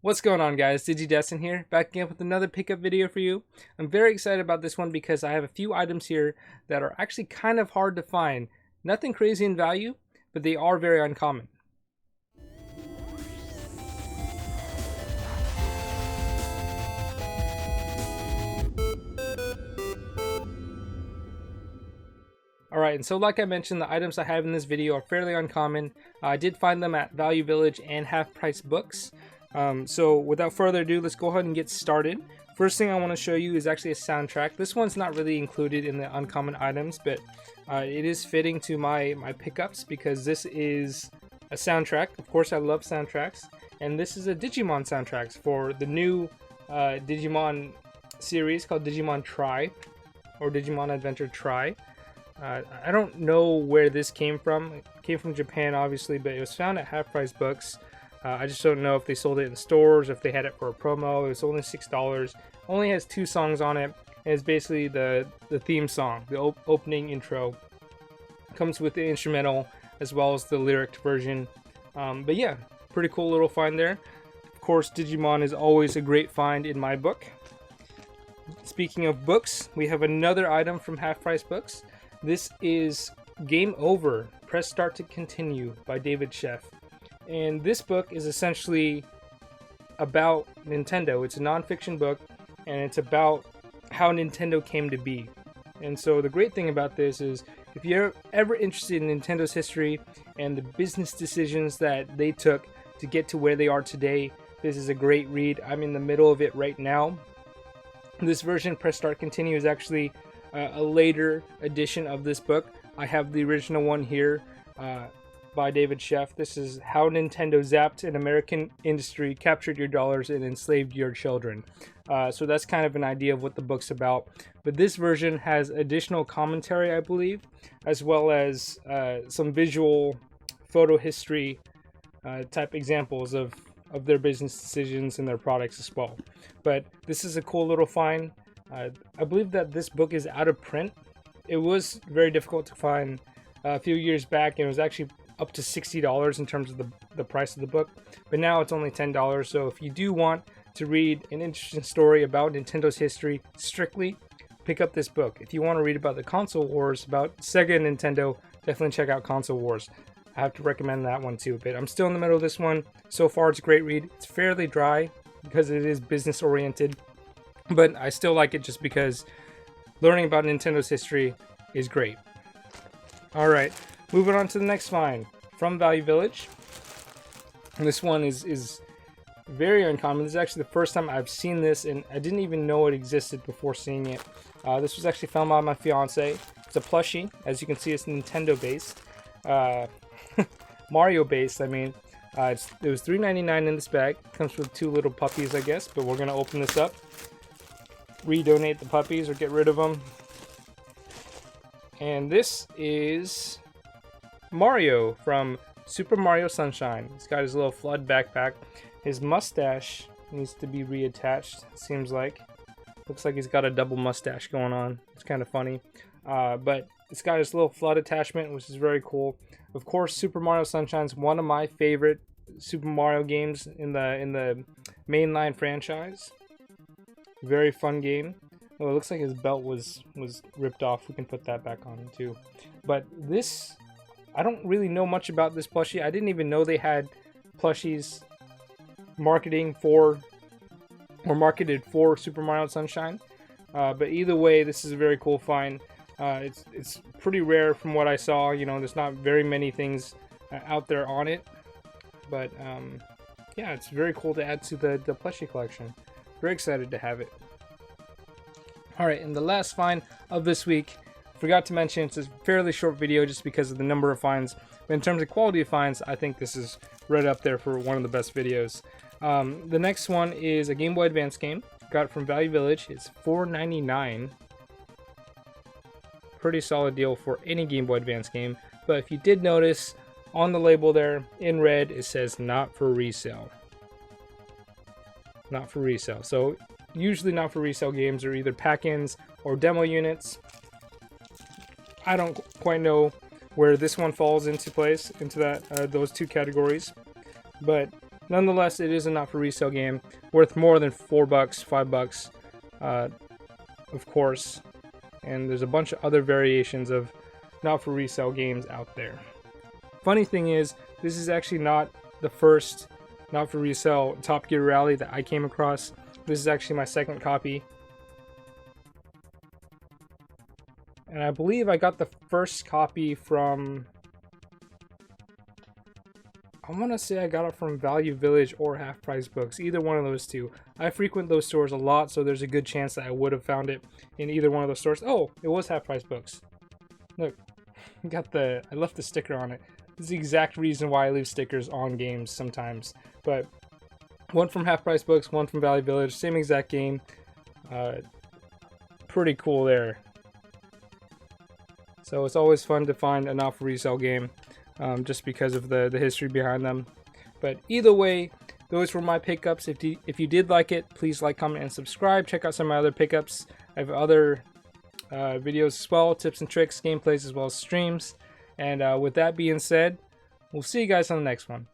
What's going on, guys? DigiDestin here, back again with another pickup video for you. I'm very excited about this one because I have a few items here that are actually kind of hard to find. Nothing crazy in value, but they are very uncommon. Alright, and so like I mentioned, the items I have in this video are fairly uncommon. I did find them at Value Village and Half Price Books. So without further ado, let's go ahead and get started. First thing I want to show you is actually a soundtrack. This one's not really included in the uncommon items, but it is fitting to my pickups because this is a soundtrack. Of course, I love soundtracks, and this is a Digimon soundtrack for the new Digimon series called Digimon Tri, or Digimon Adventure Tri. I don't know where this came from. It came from Japan, obviously, but it was found at Half Price Books. I just don't know if they sold it in stores, if they had it for a promo. It was only $6. Only has 2 songs on it, and it's basically the theme song, the opening intro. Comes with the instrumental as well as the lyric version. But yeah, pretty cool little find there. Of course, Digimon is always a great find in my book. Speaking of books, we have another item from Half Price Books. This is Game Over, Press Start to Continue by David Sheff. And this book is essentially about Nintendo. It's a non-fiction book, and it's about how Nintendo came to be. And so the great thing about this is, if you're ever interested in Nintendo's history and the business decisions that they took to get to where they are today, this is a great read. I'm in the middle of it right now. This version, Press Start Continue, is actually a later edition of this book. I have the original one here by David Sheff. This is How Nintendo Zapped an American Industry, Captured Your Dollars, and Enslaved Your Children. So that's kind of an idea of what the book's about. But this version has additional commentary, I believe, as well as some visual photo history type examples of their business decisions and their products as well. But this is a cool little find. I believe that this book is out of print. It was very difficult to find a few years back, and it was actually up to $60 in terms of the price of the book, but now it's only $10. So if you do want to read an interesting story about Nintendo's history strictly, pick up this book. If you want to read about the console wars, about Sega and Nintendo, definitely check out Console Wars. I have to recommend that one too, but I'm still in the middle of this one. So far, it's a great read. It's fairly dry because it is business oriented, but I still like it just because learning about Nintendo's history is great. Alright, moving on to the next find from Value Village. And this one is very uncommon. This is actually the first time I've seen this, and I didn't even know it existed before seeing it. This was actually found by my fiance. It's a plushie. As you can see, it's Nintendo based. Mario based, I mean. It was $3.99 in this bag. Comes with 2 little puppies, I guess, but we're going to open this up. Redonate the puppies or get rid of them. And this is Mario from Super Mario Sunshine. He's got his little flood backpack. His mustache needs to be reattached, it seems like. Looks like he's got a double mustache going on. It's kind of funny. But it's got his little flood attachment, which is very cool. Of course, Super Mario Sunshine is one of my favorite Super Mario games in the mainline franchise. Very fun game. Oh, it looks like his belt was ripped off. We can put that back on too. But this, I don't really know much about this plushie. I didn't even know they had plushies marketed for Super Mario Sunshine. But either way, this is a very cool find. It's pretty rare from what I saw. You know, there's not very many things out there on it. But yeah, it's very cool to add to the plushie collection. Very excited to have it. Alright, and the last find of this week, forgot to mention, it's a fairly short video just because of the number of finds, but in terms of quality of finds, I think this is right up there for one of the best videos. The next one is a Game Boy Advance game. Got it from Value Village. It's $4.99. Pretty solid deal for any Game Boy Advance game, but if you did notice, on the label there, in red, it says not for resale. Not for resale. So usually not for resale games are either pack-ins or demo units. I don't quite know where this one falls into place, into that those two categories, but nonetheless, it is a not for resale game, worth more than $4, $5, of course. And there's a bunch of other variations of not for resale games out there. Funny thing is, this is actually not the first not for resale Top Gear Rally that I came across. This is actually my second copy. And I believe I got the first copy from, I want to say I got it from Value Village or Half Price Books, either one of those two. I frequent those stores a lot, so there's a good chance that I would have found it in either one of those stores. Oh, it was Half Price Books. Look, I left the sticker on it. This is the exact reason why I leave stickers on games sometimes. But one from Half Price Books, one from Value Village, same exact game. Pretty cool there. So it's always fun to find a not for resale game, just because of the history behind them. But either way, those were my pickups. If you did like it, please like, comment, and subscribe. Check out some of my other pickups. I have other videos as well, tips and tricks, gameplays, as well as streams. And with that being said, we'll see you guys on the next one.